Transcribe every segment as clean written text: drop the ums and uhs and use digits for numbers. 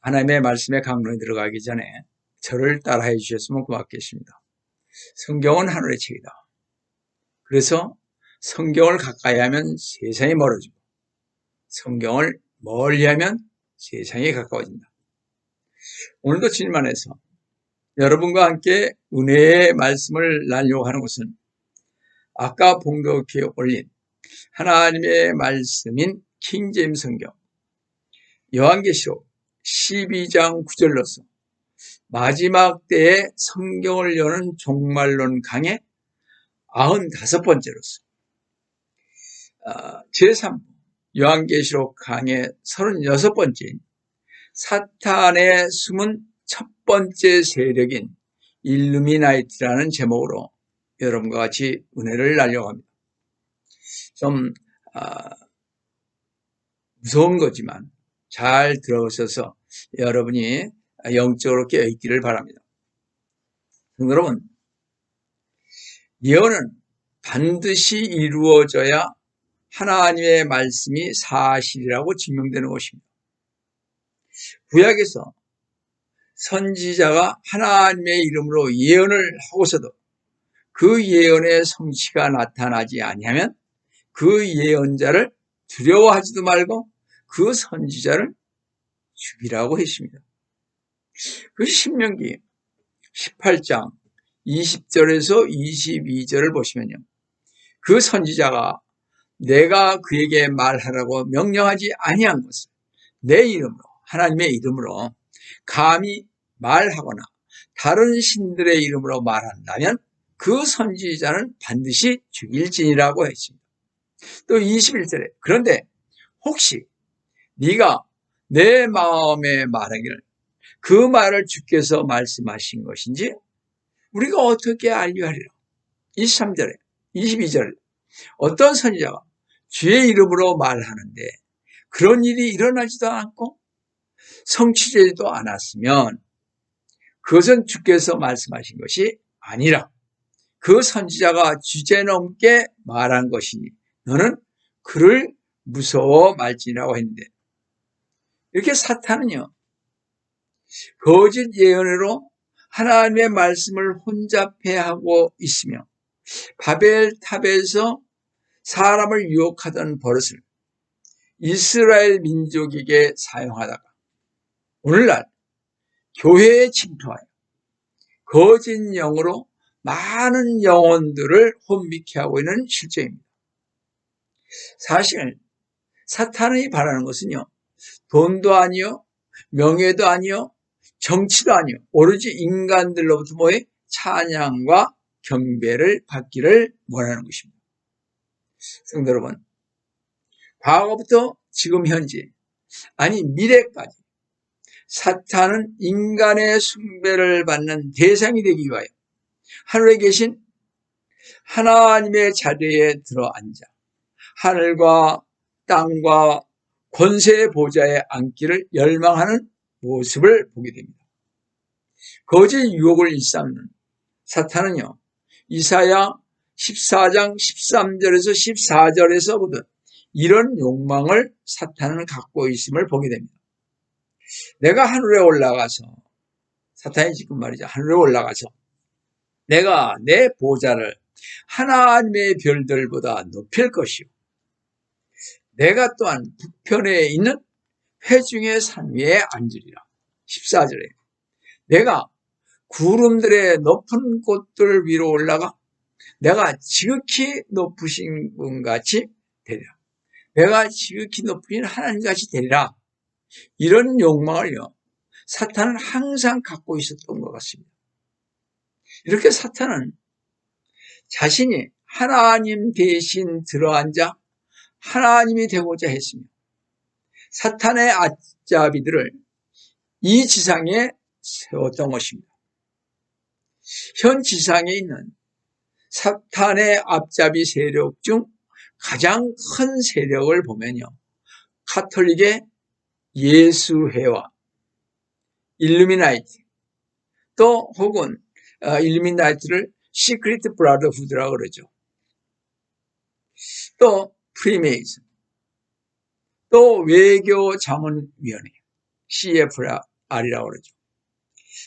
하나님의 말씀의 강론에 들어가기 전에 저를 따라해 주셨으면 고맙겠습니다. 성경은 하늘의 책이다. 그래서 성경을 가까이 하면 세상이 멀어지고 성경을 멀리하면 세상이 가까워진다. 오늘도 주님 안에서 여러분과 함께 은혜의 말씀을 나누려고 하는 것은 아까 봉독해 올린 하나님의 말씀인 킹제임스 성경 요한계시록 12장 9절로서 마지막 때에 성경을 여는 종말론 강의 95번째로서 제3부 요한계시록 강의 36번째인 사탄의 숨은 첫 번째 세력인 일루미나이트라는 제목으로 여러분과 같이 은혜를 나누려고 합니다. 좀 무서운 거지만 잘 들어오셔서 여러분이 영적으로 깨어있기를 바랍니다. 여러분, 예언은 반드시 이루어져야 하나님의 말씀이 사실이라고 증명되는 것입니다. 구약에서 선지자가 하나님의 이름으로 예언을 하고서도 그 예언의 성취가 나타나지 아니하면 그 예언자를 두려워하지도 말고 그 선지자를 죽이라고 했습니다. 그 신명기 18장 20절에서 22절을 보시면요. 그 선지자가 내가 그에게 말하라고 명령하지 아니한 것을 내 이름으로 하나님의 이름으로 감히 말하거나 다른 신들의 이름으로 말한다면 그 선지자는 반드시 죽일지니라고 했습니다. 또 21절에 그런데 혹시 네가 내 마음에 말하기를 그 말을 주께서 말씀하신 것인지 우리가 어떻게 알려하리라. 23절에 22절에 어떤 선지자가 주의 이름으로 말하는데 그런 일이 일어나지도 않고 성취되지도 않았으면 그것은 주께서 말씀하신 것이 아니라 그 선지자가 주제넘게 말한 것이니 너는 그를 무서워 말지니라고 했는데 이렇게 사탄은요 거짓 예언으로 하나님의 말씀을 혼잡해하고 있으며 바벨탑에서 사람을 유혹하던 버릇을 이스라엘 민족에게 사용하다가 오늘날 교회에 침투하여 거짓 영으로 많은 영혼들을 혼미케 하고 있는 실정입니다. 사실 사탄이 바라는 것은요 돈도 아니요 명예도 아니요 정치도 아니요 오로지 인간들로부터의 찬양과 경배를 받기를 원하는 것입니다. 성도 여러분, 과거부터 지금 현재 아니 미래까지 사탄은 인간의 숭배를 받는 대상이 되기 위하여 하늘에 계신 하나님의 자리에 들어앉아 하늘과 땅과 권세의 보좌에 앉기를 열망하는 모습을 보게 됩니다. 거짓 유혹을 일삼는 사탄은요 이사야 14장 13절에서 14절에서 보던 이런 욕망을 사탄은 갖고 있음을 보게 됩니다. 내가 하늘에 올라가서 사탄이 지금 말이죠. 하늘에 올라가서 내가 내 보좌를 하나님의 별들보다 높일 것이요 내가 또한 북편에 있는 회중의 산 위에 앉으리라. 14절에 내가 구름들의 높은 곳들 위로 올라가 내가 지극히 높으신 분같이 되리라. 내가 지극히 높으신 하나님같이 되리라. 이런 욕망을요 사탄은 항상 갖고 있었던 것 같습니다. 이렇게 사탄은 자신이 하나님 대신 들어앉아 하나님이 되고자 했으며 사탄의 앞잡이들을 이 지상에 세웠던 것입니다. 현 지상에 있는 사탄의 앞잡이 세력 중 가장 큰 세력을 보면요 카톨릭의 예수회와 일루미나이트 또 혹은 일루미나이트를 시크릿 브라더후드라고 그러죠. 또 프리메이슨 또 외교 자문위원회 CFR이라고 그러죠.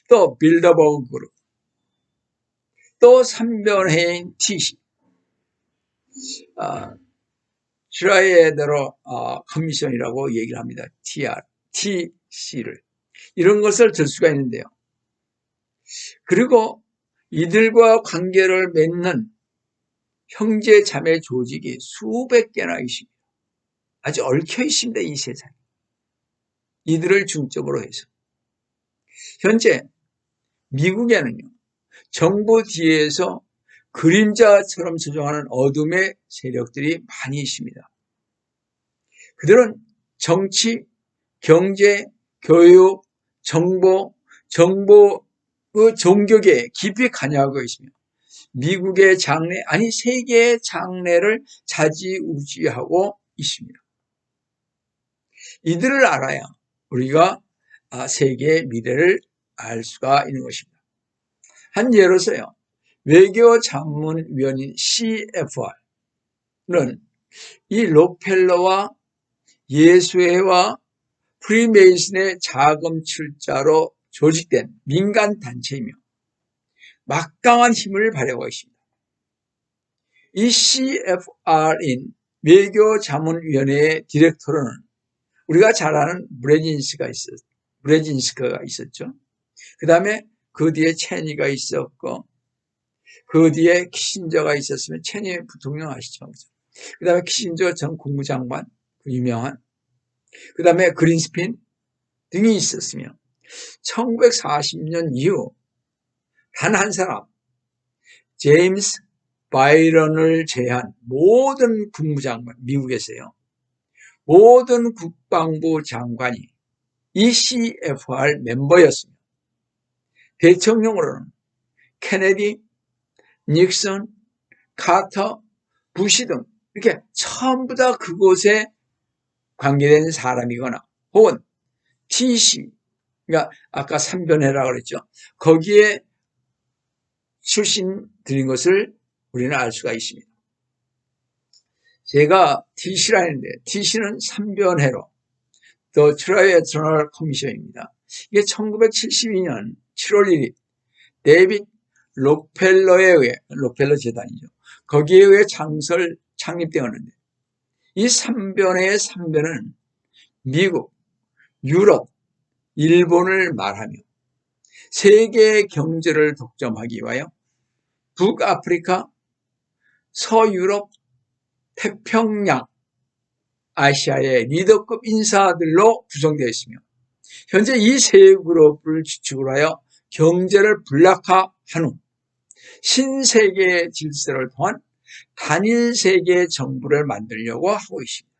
또 빌더버그 그룹, 또 삼변회인 TC, 트라이애더러 커미션이라고 얘기를 합니다. TC를. 이런 것을 들 수가 있는데요. 그리고 이들과 관계를 맺는 형제 자매 조직이 수백 개나 있습니다. 아주 얽혀 있습니다. 이 세상에. 이들을 중점으로 해서. 현재 미국에는요, 정부 뒤에서 그림자처럼 조종하는 어둠의 세력들이 많이 있습니다. 그들은 정치, 경제, 교육, 정보, 그 종교계에 깊이 관여하고 있으며 미국의 장래, 아니 세계의 장래를 좌지우지하고 있습니다. 이들을 알아야 우리가 세계의 미래를 알 수가 있는 것입니다. 한 예로서요, 외교자문위원인 CFR는 이 록펠러와 예수회와 프리메이슨의 자금 출자로 조직된 민간단체이며 막강한 힘을 발휘하고 있습니다. 이 CFR인 외교자문위원회의 디렉터로는 우리가 잘 아는 브레진스크가 있었죠. 그 다음에 그 뒤에 체니가 있었고, 그 뒤에 키신저가 있었으면, 체니 부통령 아시죠? 그 다음에 키신저 전 국무장관, 유명한, 그 다음에 그린스핀 등이 있었으며, 1940년 이후 단 한 사람, 제임스 바이런을 제외한 모든 국무장관, 미국에서요, 모든 국방부 장관이 이 CFR 멤버였습니다. 대통령으로는 케네디, 닉슨, 카터, 부시 등 이렇게 전부 다 그곳에 관계된 사람이거나 혹은 TC, 그러니까 아까 삼변회라고 그랬죠. 거기에 출신들인 것을 우리는 알 수가 있습니다. 제가 TC라 했는데 TC는 삼변회로 The Trilateral Commission입니다. 이게 1972년 7월 1일 데이빗 록펠러에 의해, 록펠러 재단이죠. 거기에 의해 창립되었는데 이 삼변회의 삼변은 미국, 유럽, 일본을 말하며 세계의 경제를 독점하기 위하여 북아프리카, 서유럽, 태평양, 아시아의 리더급 인사들로 구성되어 있으며 현재 이 세 그룹을 주축으로 하여 경제를 블락화한 후 신세계 질서를 통한 단일 세계 정부를 만들려고 하고 있습니다.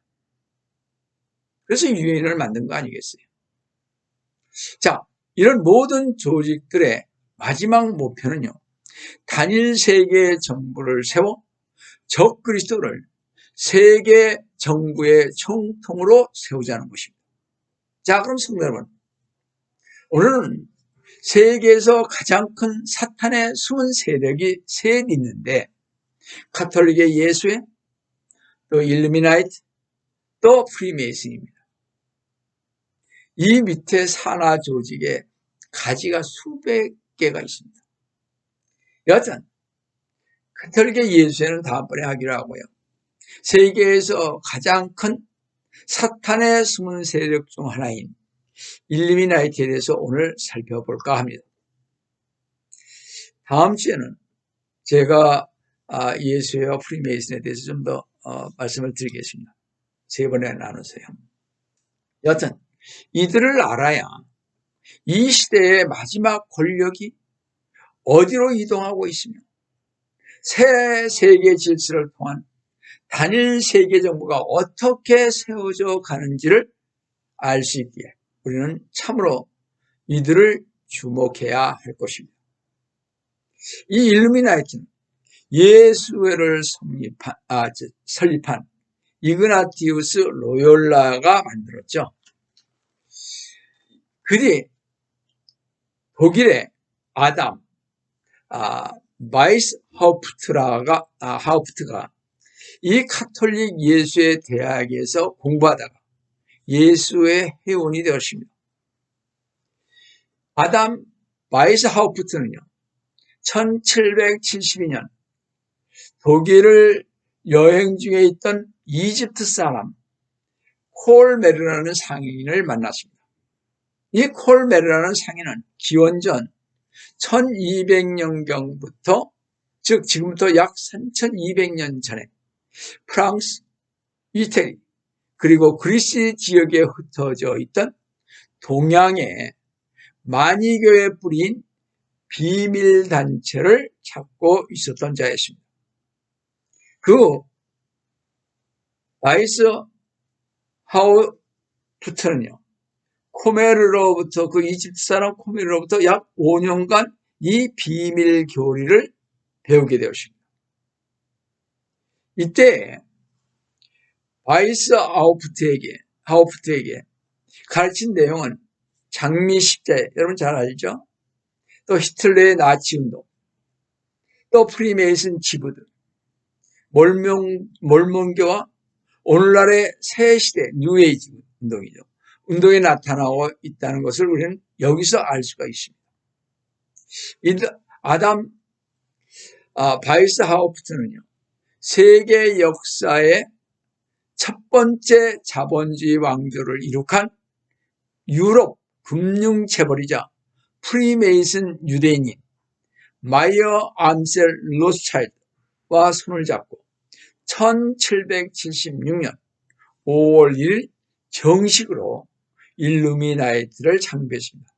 그래서 유엔을 만든 거 아니겠어요? 자, 이런 모든 조직들의 마지막 목표는요, 단일 세계 정부를 세워 적그리스도를 세계 정부의 총통으로 세우자는 것입니다. 자, 그럼 성도 여러분, 오늘은 세계에서 가장 큰 사탄의 숨은 세력이 셋 있는데 카톨릭의 예수회, 또 일루미나이트, 또 프리메이슨입니다. 이 밑에 산하 조직에 가지가 수백 개가 있습니다. 여하튼 카톨릭의 예수회는 다음번에 하기로 하고요. 세계에서 가장 큰 사탄의 숨은 세력 중 하나인 일루미나이트에 대해서 오늘 살펴볼까 합니다. 다음 주에는 제가 예수회와 프리메이슨에 대해서 좀 더 말씀을 드리겠습니다. 세 번에 나누세요. 여하튼 이들을 알아야 이 시대의 마지막 권력이 어디로 이동하고 있으며 새 세계 질서를 통한 단일 세계 정부가 어떻게 세워져 가는지를 알 수 있기에 우리는 참으로 이들을 주목해야 할 것입니다. 이 일루미나이트는 예수회를 설립한 이그나티우스 로욜라가 만들었죠. 그뒤 독일의 아담 바이스 하우프트가 이 카톨릭 예수회 대학에서 공부하다가 예수의 회원이 되었습니다. 아담 바이스하우프트는요, 1772년 독일을 여행 중에 있던 이집트 사람 콜메르라는 상인을 만났습니다. 이 콜메르라는 상인은 기원전 1200년경부터, 즉 지금부터 약 3200년 전에 프랑스, 이태리, 그리고 그리스 지역에 흩어져 있던 동양의 만이교의 뿌리인 비밀단체를 찾고 있었던 자였습니다. 그 바이스 하우프트는요, 코메르로부터, 그 이집트 사람 코메르로부터 약 5년간 이 비밀 교리를 배우게 되었습니다. 이때 바이스 하우프트에게 가르친 내용은 장미 십자에, 여러분 잘 알죠? 또 히틀러의 나치 운동, 또 프리메이슨 지부들, 몰몬교와 오늘날의 새 시대 뉴에이지 운동이죠. 운동에 나타나고 있다는 것을 우리는 여기서 알 수가 있습니다. 아담 바이스 하우프트는요, 세계 역사의 첫 번째 자본주의 왕조를 이룩한 유럽 금융체벌이자 프리메이슨 유대인인 마이어 암셀 로스차일드와 손을 잡고 1776년 5월 1일 정식으로 일루미나이트를 창비했습니다.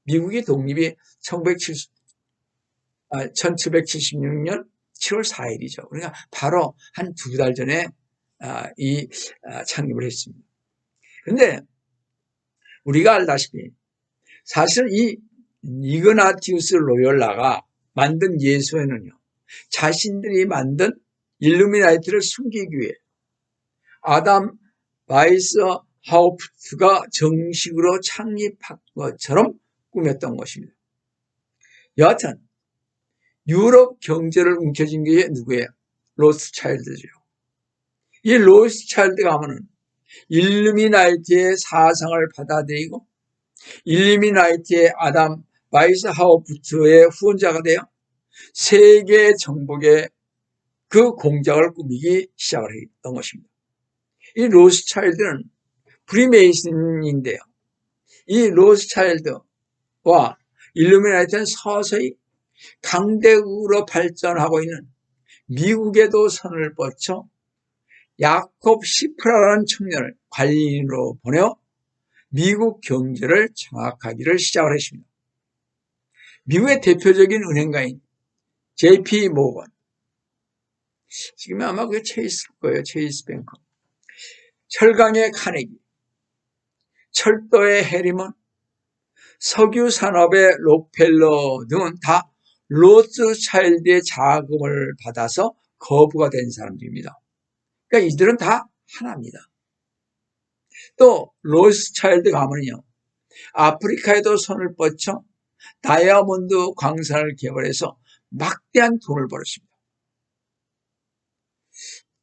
미국의 독립이 1776년 7월 4일이죠. 그러니까 바로 한 2달 전에 창립을 했습니다. 그런데 우리가 알다시피 사실은 이 이그나티우스 로열라가 만든 예수회는요, 자신들이 만든 일루미나이트를 숨기기 위해 아담 바이스 하우프트가 정식으로 창립한 것처럼 꾸몄던 것입니다. 여하튼 유럽 경제를 움켜쥔 게 누구예요? 로스차일드죠. 이 로스차일드 가문은 일루미나이트의 사상을 받아들이고 일루미나이트의 아담 바이스 하우프트의 후원자가 되어 세계 정복의 그 공작을 꾸미기 시작을 했던 것입니다. 이 로스차일드는 프리메이슨인데요, 이 로스차일드와 일루미나이트는 서서히 강대국으로 발전하고 있는 미국에도 선을 뻗쳐 야콥 시프라라는 청년을 관리인으로 보내어 미국 경제를 장악하기를 시작을 했습니다. 미국의 대표적인 은행가인 JP 모건, 지금 아마 그게 체이스일 거예요. 체이스 뱅커. 철강의 카네기, 철도의 해리먼, 석유 산업의 록펠러 등은 다 로스차일드의 자금을 받아서 거부가 된 사람들입니다. 그러니까 이들은 다 하나입니다. 또 로스차일드 가문은요, 아프리카에도 손을 뻗쳐 다이아몬드 광산을 개발해서 막대한 돈을 벌었습니다.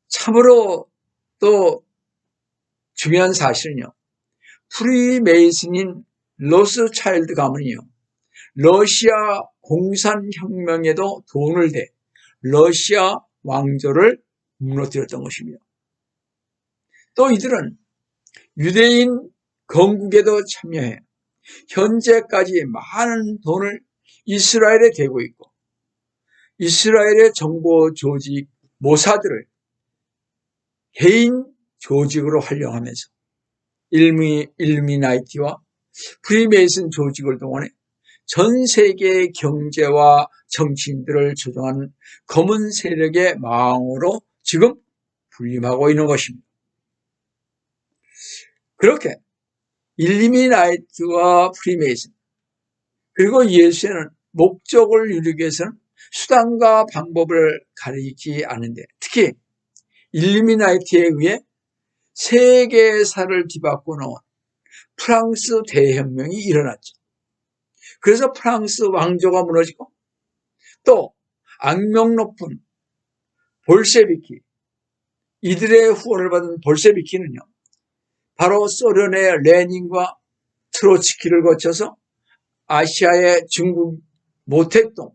참으로 또 중요한 사실은요, 프리메이슨인 로스차일드 가문이요, 러시아 공산혁명에도 돈을 대 러시아 왕조를 무너뜨렸던 것입니다. 또 이들은 유대인 건국에도 참여해 현재까지 많은 돈을 이스라엘에 대고 있고, 이스라엘의 정보 조직 모사드를 개인 조직으로 활용하면서 일루미나이티와 프리메이슨 조직을 동원해 전 세계의 경제와 정치인들을 조종하는 검은 세력의 망으로 지금 군림하고 있는 것입니다. 그렇게 일루미나이트와 프리메이슨, 그리고 예수에는 목적을 이루기 위해서는 수단과 방법을 가리지 않은데, 특히 일루미나이트에 의해 세계사를 뒤바꿔 놓은 프랑스 대혁명이 일어났죠. 그래서 프랑스 왕조가 무너지고, 또 악명 높은 볼셰비키, 이들의 후원을 받은 볼셰비키는요, 바로 소련의 레닌과 트로츠키를 거쳐서 아시아의 중국 모택동,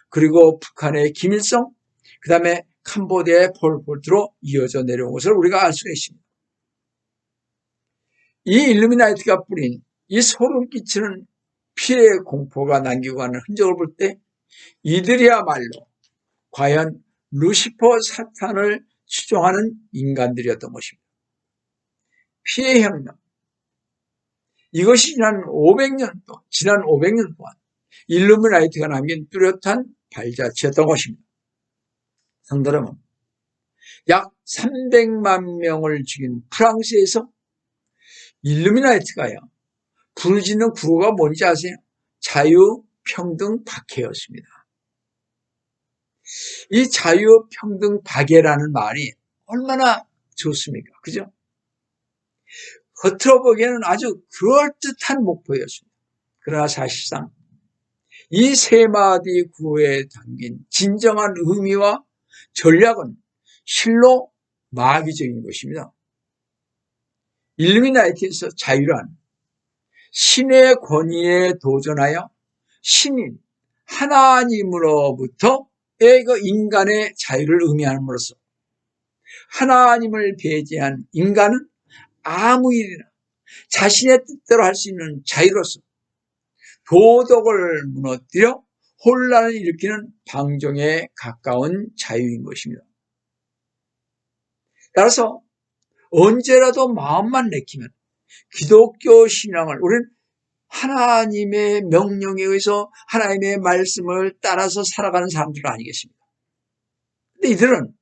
그리고 북한의 김일성, 그 다음에 캄보디아의 폴포트로 이어져 내려온 것을 우리가 알 수가 있습니다. 이 일루미나이트가 뿌린 이 소름 끼치는 피해 공포가 남기고 가는 흔적을 볼 때 이들이야말로 과연 루시퍼 사탄을 추종하는 인간들이었던 것입니다. 피해 혁명, 이것이 지난 500년 동안 일루미나이트가 남긴 뚜렷한 발자취였던 것입니다. 성도 여러분, 약 300만 명을 죽인 프랑스에서 일루미나이트가요, 부르짖는 구호가 뭔지 아세요? 자유, 평등, 박해였습니다. 이 자유, 평등, 박해라는 말이 얼마나 좋습니까? 그죠? 겉으로 보기에는 아주 그럴듯한 목표였습니다. 그러나 사실상 이 세 마디 구호에 담긴 진정한 의미와 전략은 실로 마귀적인 것입니다. 일루미나이트에서 자유란 신의 권위에 도전하여 신인 하나님으로부터의 그 인간의 자유를 의미함으로써 하나님을 배제한 인간은 아무 일이나 자신의 뜻대로 할 수 있는 자유로서 도덕을 무너뜨려 혼란을 일으키는 방종에 가까운 자유인 것입니다. 따라서 언제라도 마음만 내키면 기독교 신앙을, 우리는 하나님의 명령에 의해서 하나님의 말씀을 따라서 살아가는 사람들 아니겠습니까? 근데 이들은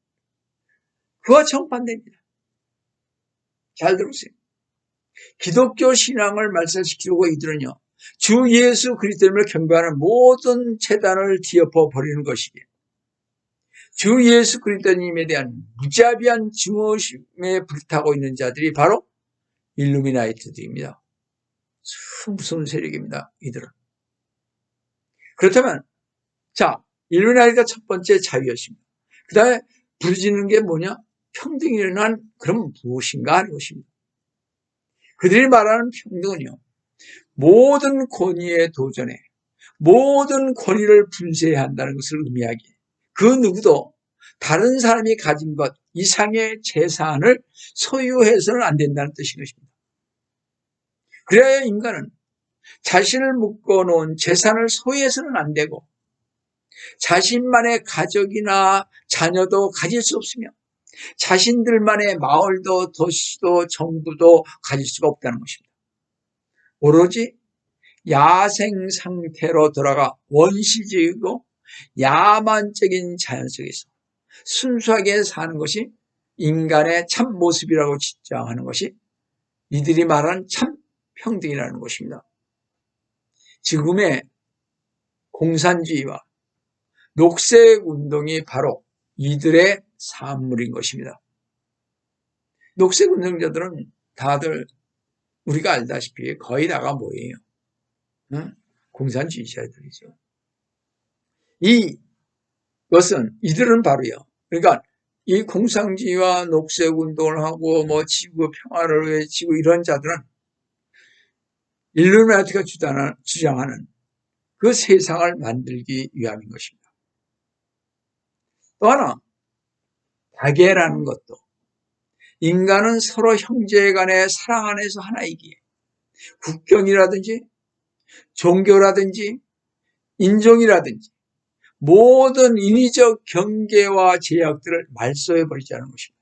그와 정반대입니다. 잘 들으세요. 기독교 신앙을 말살시키려고 이들은요, 주 예수 그리스도를 경배하는 모든 제단을 뒤엎어 버리는 것이기에 주 예수 그리스도님에 대한 무자비한 증오심에 불타고 있는 자들이 바로 일루미나이트들입니다. 무서운 세력입니다, 이들은. 그렇다면, 자, 일루미나이트가 첫 번째 자유였습니다. 그 다음에 부르짖는 게 뭐냐? 평등이란 그럼 무엇인가 하는 것입니다. 그들이 말하는 평등은요, 모든 권위에 도전해 모든 권위를 분쇄해야 한다는 것을 의미하기에 그 누구도 다른 사람이 가진 것 이상의 재산을 소유해서는 안 된다는 뜻인 것입니다. 그래야 인간은 자신을 묶어놓은 재산을 소유해서는 안 되고 자신만의 가족이나 자녀도 가질 수 없으며 자신들만의 마을도 도시도 정부도 가질 수가 없다는 것입니다. 오로지 야생 상태로 돌아가 원시적이고 야만적인 자연 속에서 순수하게 사는 것이 인간의 참 모습이라고 주장하는 것이 이들이 말하는 참 평등이라는 것입니다. 지금의 공산주의와 녹색운동이 바로 이들의 산물인 것입니다. 녹색운동자들은 다들 우리가 알다시피 거의 다가 뭐예요? 공산주의자들이죠. 이들은 바로요. 그러니까 이 공산주의와 녹색운동을 하고 뭐 지구 평화를 외치고 이런 자들은 일루미나티가 주장하는 그 세상을 만들기 위함인 것입니다. 또 하나, 박애라는 것도 인간은 서로 형제 간의 사랑 안에서 하나이기에 국경이라든지 종교라든지 인종이라든지 모든 인위적 경계와 제약들을 말소해버리자는 것입니다.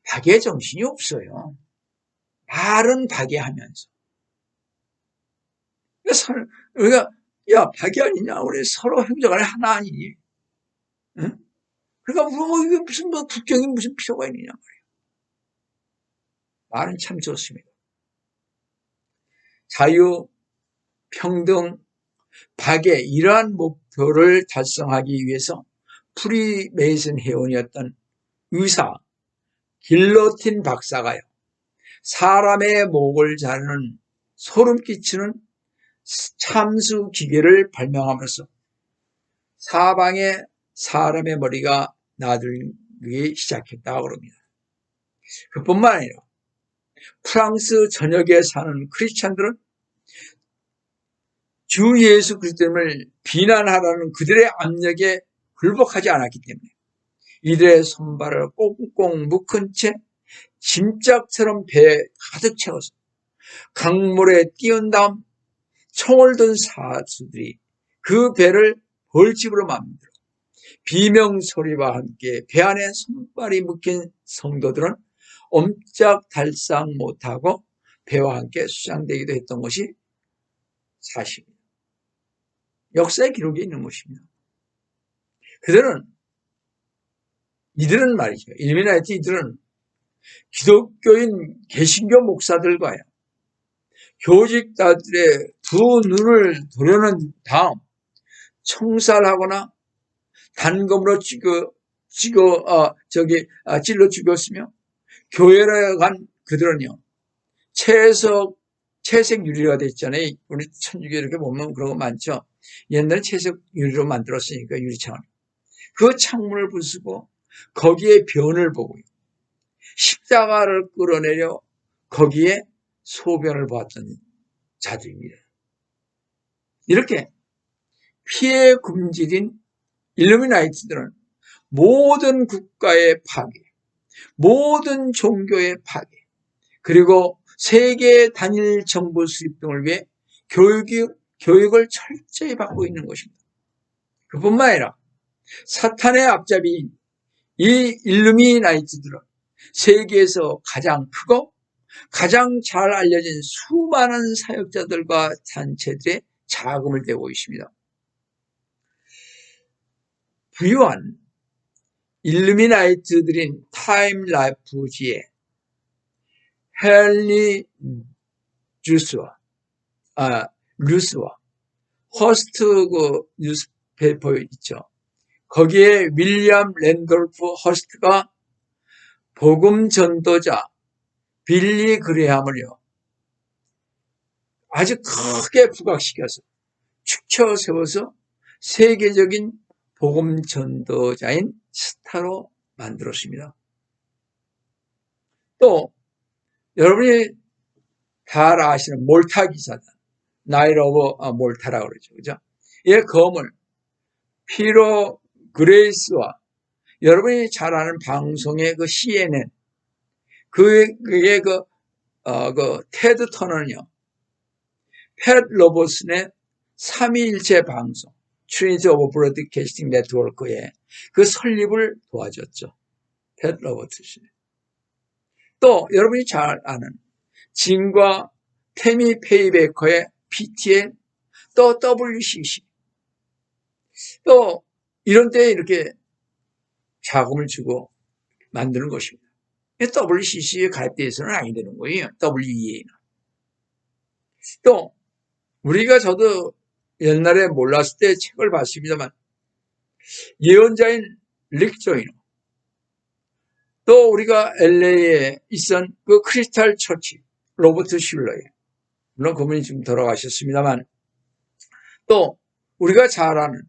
박애 정신이 없어요. 말은 박애하면서. 우리가 야 박애 아니냐? 우리 서로 형제간에 하나 아니니? 응? 그러니까 이게 무슨 국경이 무슨 필요가 있느냐 말이에요. 말은 참 좋습니다. 자유, 평등, 박애 이러한 목표를 달성하기 위해서 프리메이슨 회원이었던 의사 길로틴 박사가요, 사람의 목을 자르는 소름 끼치는 참수 기계를 발명함으로써 사방에 사람의 머리가 나들기 시작했다고 합니다. 그뿐만 아니라 프랑스 전역에 사는 크리스찬들은 주 예수 그리스도를 비난하라는 그들의 압력에 굴복하지 않았기 때문에 이들의 손발을 꽁꽁 묶은 채 짐짝처럼 배에 가득 채워서 강물에 띄운 다음 총을 든 사수들이 그 배를 벌집으로 만들어 비명소리와 함께 배 안에 손발이 묶인 성도들은 옴짝달싹 못하고 배와 함께 수장되기도 했던 것이 사실입니다. 역사의 기록에 있는 것입니다. 이들은 말이죠. 일루미나티 이들은 기독교인 개신교 목사들과요, 교직자들의 두 눈을 도려낸 다음 총살하거나 단검으로 찔러 죽였으며, 교회로 간 그들은요, 채색 유리가 됐잖아요. 우리 천주교 이렇게 보면 그런 거 많죠. 옛날에 채색 유리로 만들었으니까, 유리창을. 그 창문을 부수고 거기에 변을 보고요, 십자가를 끌어내려 거기에 소변을 보았던 자들입니다. 이렇게 피에 굶주린 일루미나이트들은 모든 국가의 파괴, 모든 종교의 파괴, 그리고 세계 단일 정부 수립 등을 위해 교육을 철저히 받고 있는 것입니다. 그뿐만 아니라 사탄의 앞잡이인 이 일루미나이트들은 세계에서 가장 크고 가장 잘 알려진 수많은 사역자들과 단체들의 자금을 대고 있습니다. 부유한 일루미나이트들인 타임라이프지의 헨리 루스와 허스트 그 뉴스페이퍼 있죠. 거기에 윌리엄 랜돌프 허스트가 복음 전도자 빌리 그레함을요, 아주 크게 부각시켜서 축쳐 세워서 세계적인 복음 전도자인 스타로 만들었습니다. 또 여러분이 잘 아시는 몰타 기사단, 나일 오브 몰타라고 그러죠. 그죠? 이 검을 피로 그레이스와 여러분이 잘 아는 방송의 그 CNN, 그게 그 테드 터너는요, 팻 로버슨의 삼위일체 방송, 트리니티 오브 브로드캐스팅 네트워크의 그 설립을 도와줬죠. 팻 로버슨. 또 여러분이 잘 아는 진과 태미 페이베커의 PTN, 또 WCC, 또 이런 때에 이렇게 자금을 주고 만드는 것입니다. WCC에 가입되어 있어서는 아니 되는 거예요. WEA는. 또 저도 옛날에 몰랐을 때 책을 봤습니다만, 예언자인 릭 조이너, 또 우리가 LA에 있던 그 크리스탈 처치 로버트 슐러의, 물론 그분이 지금 돌아가셨습니다만, 또 우리가 잘 아는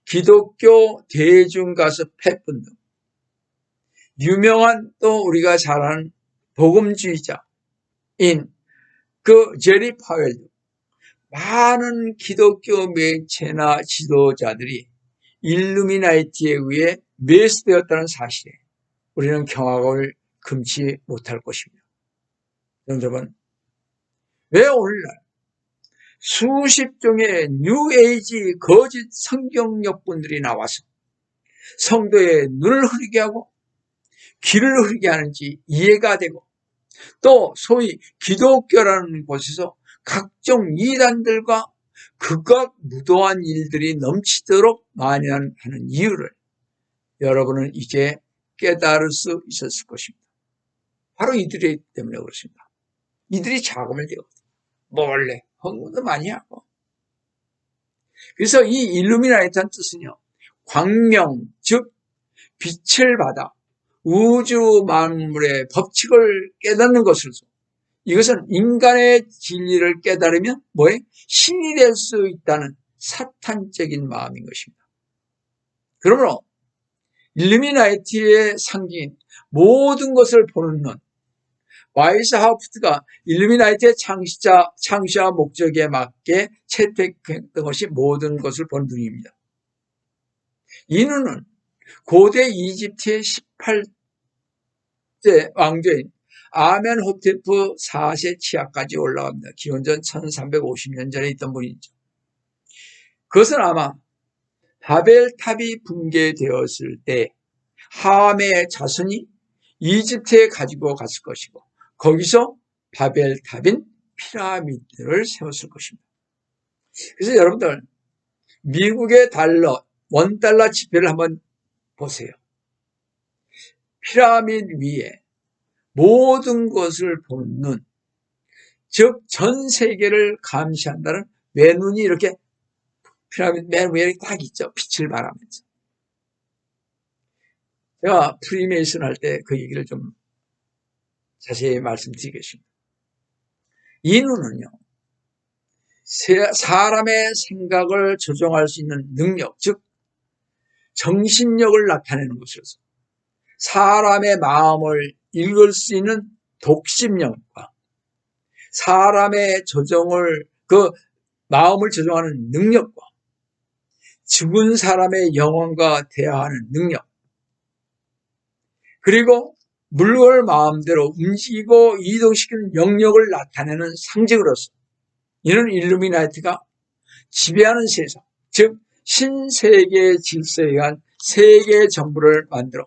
기독교 대중가수 팻분 등 유명한, 또 우리가 잘 아는 복음주의자인 그 제리 파웰 등 많은 기독교 매체나 지도자들이 일루미나이티에 의해 매수되었다는 사실에 우리는 경악을 금치 못할 것입니다. 여러분, 왜 오늘날 수십 종의 뉴에이지 거짓 성경역분들이 나와서 성도의 눈을 흐리게 하고 귀를 흐리게 하는지 이해가 되고, 또 소위 기독교라는 곳에서 각종 이단들과 극악 무도한 일들이 넘치도록 만연하는 이유를 여러분은 이제 깨달을 수 있었을 것입니다. 바로 이들이 때문에 그렇습니다. 이들이 자금을 대고 몰래 헌금도 많이 하고. 그래서 이 일루미나이트한 뜻은요, 광명, 즉 빛을 받아 우주 만물의 법칙을 깨닫는 것으로서, 이것은 인간의 진리를 깨달으면 신이 될 수 있다는 사탄적인 마음인 것입니다. 그러므로 일루미나이티의 상징인 모든 것을 보는 눈, 와이스하우프트가 일루미나이트의 창시와 목적에 맞게 채택했던 것이 모든 것을 본 눈입니다. 이 눈은 고대 이집트의 18세 왕조인 아멘호테프 4세 치하까지 올라갑니다. 기원전 1350년 전에 있던 분이죠. 그것은 아마 바벨탑이 붕괴되었을 때 함의 자손이 이집트에 가지고 갔을 것이고 거기서 바벨탑인 피라미드를 세웠을 것입니다. 그래서 여러분들 미국의 달러, $1 지폐를 한번 보세요. 피라미드 위에 모든 것을 보는 눈, 즉 전 세계를 감시한다는 외눈이 이렇게 피라미드 맨 위에 딱 있죠. 빛을 발하면서. 제가 프리메이슨 할 때 그 얘기를 좀 자세히 말씀드리겠습니다. 이 눈은요, 사람의 생각을 조종할 수 있는 능력, 즉 정신력을 나타내는 것이어서 사람의 마음을 읽을 수 있는 독심력과 사람의 마음을 조종하는 능력과 죽은 사람의 영혼과 대화하는 능력, 그리고 물건을 마음대로 움직이고 이동시키는 영역을 나타내는 상징으로서 이는 일루미나이트가 지배하는 세상, 즉 신세계의 질서에 의한 세계 정부를 만들어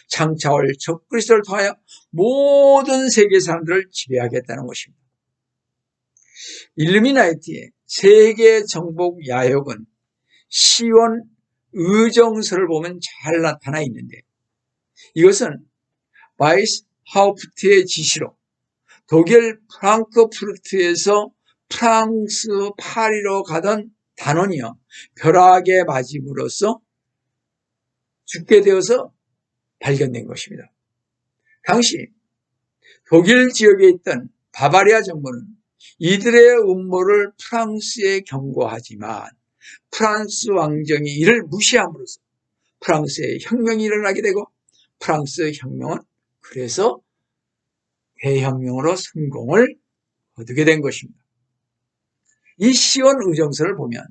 장차올 적그리스도를 통하여 모든 세계 사람들을 지배하겠다는 것입니다. 일루미나이트의 세계 정복 야욕은 시원 의정서를 보면 잘 나타나 있는데 이것은 와이스하우프트의 지시로 독일 프랑크푸르트에서 프랑스 파리로 가던 단원이요 벼락에 맞음으로써 죽게 되어서 발견된 것입니다. 당시 독일 지역에 있던 바바리아 정부는 이들의 음모를 프랑스에 경고하지만 프랑스 왕정이 이를 무시함으로써 프랑스에 혁명이 일어나게 되고 프랑스 혁명은 그래서 대혁명으로 성공을 거두게 된 것입니다. 이 시원 의정서를 보면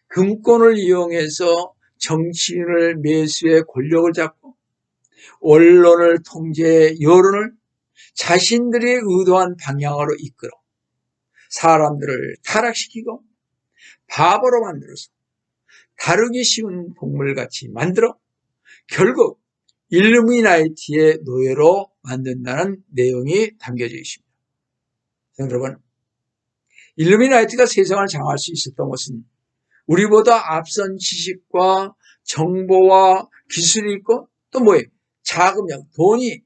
금권을 이용해서 정치인을 매수해 권력을 잡고 언론을 통제해 여론을 자신들이 의도한 방향으로 이끌어 사람들을 타락시키고 바보로 만들어서 다루기 쉬운 동물같이 만들어 결국 일루미나이트의 노예로 만든다는 내용이 담겨져 있습니다. 여러분, 일루미나이트가 세상을 장악할 수 있었던 것은 우리보다 앞선 지식과 정보와 기술이 있고 또 뭐예요? 자금력, 돈이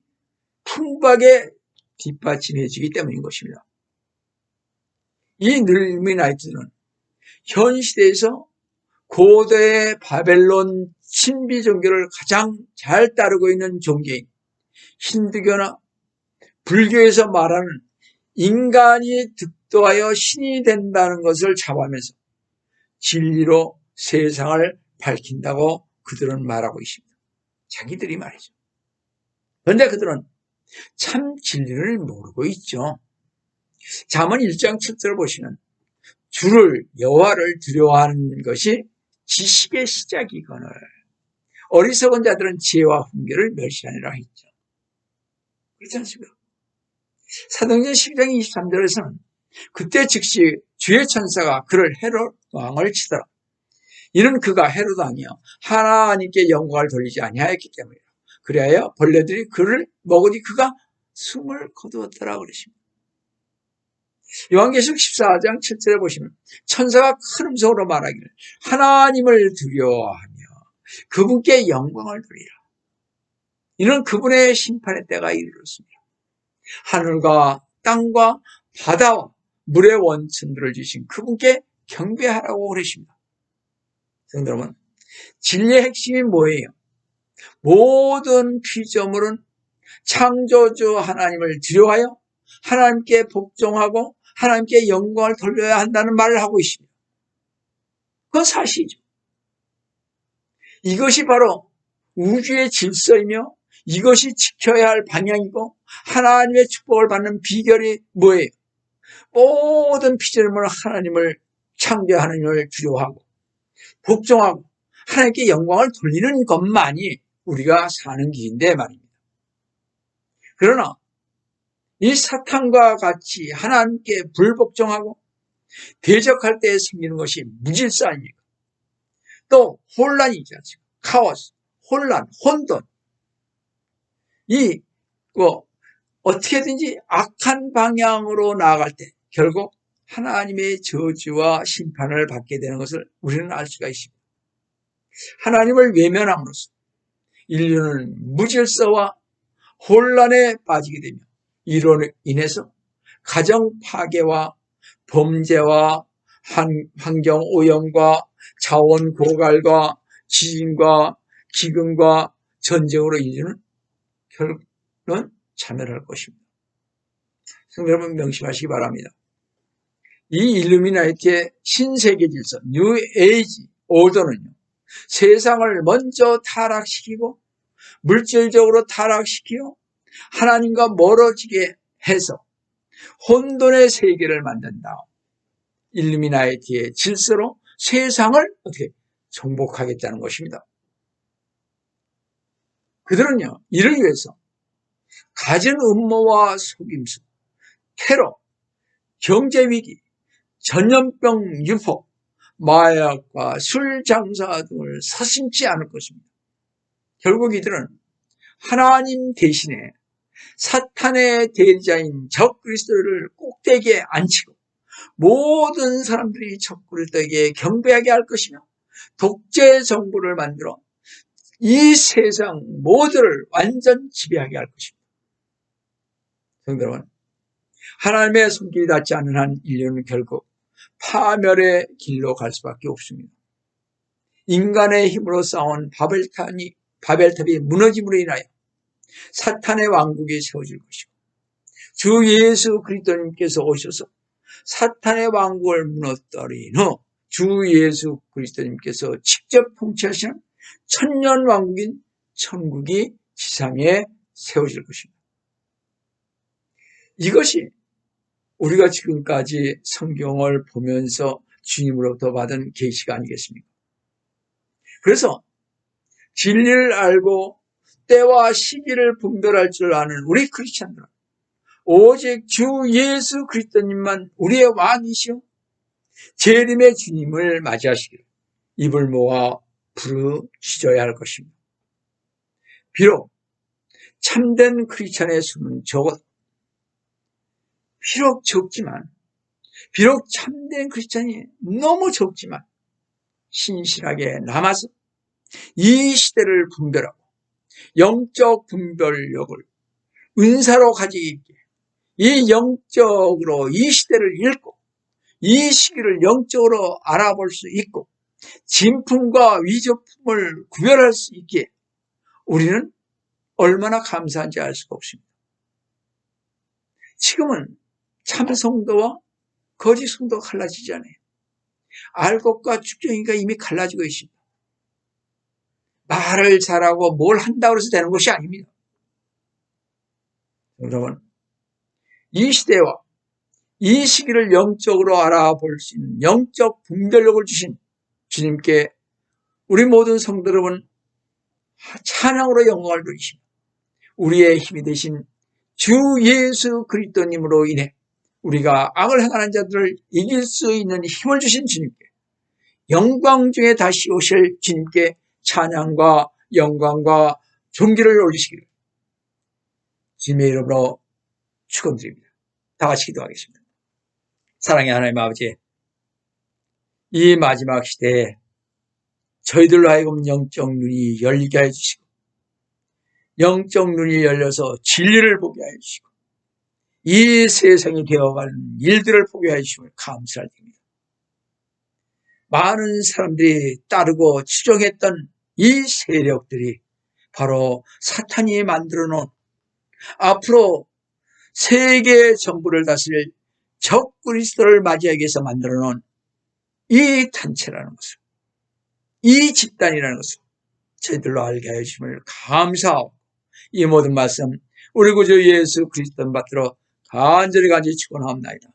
풍부하게 뒷받침해지기 때문인 것입니다. 이 일루미나이트는 현 시대에서 고대 바벨론 신비 종교를 가장 잘 따르고 있는 종교인 힌두교나 불교에서 말하는 인간이 득도하여 신이 된다는 것을 잡아면서 진리로 세상을 밝힌다고 그들은 말하고 있습니다. 자기들이 말이죠. 그런데 그들은 참 진리를 모르고 있죠. 잠언 1장 7절을 보시면 주를 여호와를 두려워하는 것이 지식의 시작이거늘 어리석은 자들은 지혜와 훈계를 멸시하니라 했죠. 그렇지 않습니까? 사도행전 12장 23절에서는 그때 즉시 주의 천사가 그를 헤롯 왕을 치더라. 이는 그가 헤롯 왕이여 하나님께 영광을 돌리지 아니하였기 때문이라. 그리하여 벌레들이 그를 먹으니 그가 숨을 거두었더라 그러십니다. 요한계시록 14장 7절에 보시면 천사가 큰 음성으로 말하기를 하나님을 두려워하며 그분께 영광을 돌리라. 이는 그분의 심판의 때가 이르렀습니다. 하늘과 땅과 바다와 물의 원천들을 주신 그분께 경배하라고 그러십니다. 여러분, 진리의 핵심이 뭐예요? 모든 피조물은 창조주 하나님을 두려워하여 하나님께 복종하고 하나님께 영광을 돌려야 한다는 말을 하고 있습니다. 그건 사실이죠. 이것이 바로 우주의 질서이며 이것이 지켜야 할 방향이고 하나님의 축복을 받는 비결이 뭐예요? 모든 피조물은 하나님을 창조하나님을 두려워하고 복종하고 하나님께 영광을 돌리는 것만이 우리가 사는 길인데 말입니다. 그러나 이 사탄과 같이 하나님께 불복종하고 대적할 때 생기는 것이 무질서 아닙니까? 또 혼란이지 않습니까? 카오스, 혼란, 혼돈. 어떻게든지 악한 방향으로 나아갈 때 결국 하나님의 저주와 심판을 받게 되는 것을 우리는 알 수가 있습니다. 하나님을 외면함으로써 인류는 무질서와 혼란에 빠지게 되며 이로 인해서 가정 파괴와 범죄와 환경 오염과 자원 고갈과 지진과 기근과 전쟁으로 인류는 결국은 참여할 것입니다. 성도 여러분 명심하시기 바랍니다. 이 일루미나티의 신세계 질서, 뉴 에이지 오더는요, 세상을 먼저 타락시키고 물질적으로 타락시키고 하나님과 멀어지게 해서 혼돈의 세계를 만든다. 일루미나티의 질서로 세상을 어떻게 정복하겠다는 것입니다. 그들은요, 이를 위해서 갖은 음모와 속임수, 테러, 경제위기, 전염병 유포, 마약과 술 장사 등을 서슴지 않을 것입니다. 결국 이들은 하나님 대신에 사탄의 대리자인 적그리스도를 꼭대기에 앉히고 모든 사람들이 적그리스도에게 경배하게 할 것이며 독재 정부를 만들어 이 세상 모두를 완전 지배하게 할 것입니다. 성도 여러분, 하나님의 손길이 닿지 않는 한 인류는 결국 파멸의 길로 갈 수밖에 없습니다. 인간의 힘으로 쌓은 바벨탑이 무너짐으로 인하여 사탄의 왕국이 세워질 것이고 주 예수 그리스도님께서 오셔서 사탄의 왕국을 무너뜨린 후 주 예수 그리스도님께서 직접 통치하시는 천년 왕국인 천국이 지상에 세워질 것입니다. 이것이 우리가 지금까지 성경을 보면서 주님으로부터 받은 계시가 아니겠습니까? 그래서 진리를 알고 때와 시기를 분별할 줄 아는 우리 크리스찬들은 오직 주 예수 그리스도님만 우리의 왕이시오 재림의 주님을 맞이하시기를 입을 모아 부르짖어야 할 것입니다. 비록 참된 크리스찬의 수는 비록 참된 크리스찬이 너무 적지만 신실하게 남아서 이 시대를 분별하고 영적 분별력을 은사로 가지고 있게 이 영적으로 이 시대를 읽고 이 시기를 영적으로 알아볼 수 있고 진품과 위조품을 구별할 수 있게 우리는 얼마나 감사한지 알 수가 없습니다. 지금은 참성도와 거짓 성도가 갈라지지 않아요. 알 것과 축정이가 이미 갈라지고 있습니다. 말을 잘하고 뭘 한다고 해서 되는 것이 아닙니다. 여러분, 이 시대와 이 시기를 영적으로 알아볼 수 있는 영적 분별력을 주신 주님께 우리 모든 성도 여러분 찬양으로 영광을 돌리십니다. 우리의 힘이 되신 주 예수 그리스도님으로 인해 우리가 악을 행하는 자들을 이길 수 있는 힘을 주신 주님께 영광 중에 다시 오실 주님께 찬양과 영광과 존귀를 올리시기를 주님의 이름으로 축원드립니다. 다 같이 기도하겠습니다. 사랑의 하나님 아버지, 이 마지막 시대에 저희들로 하여금 영적 눈이 열리게 해주시고 영적 눈이 열려서 진리를 보게 해주시고 이 세상이 되어가는 일들을 보게 해주심을 감사드립니다. 많은 사람들이 따르고 추종했던 이 세력들이 바로 사탄이 만들어 놓은 앞으로 세계 정부를 다스릴 적그리스도를 맞이하기 위해서 만들어 놓은 이 단체라는 것을, 이 집단이라는 것을 저희들로 알게 하심을 감사하고 이 모든 말씀 우리 구주 예수 그리스도 받들어 간절히 축원하옵나이다.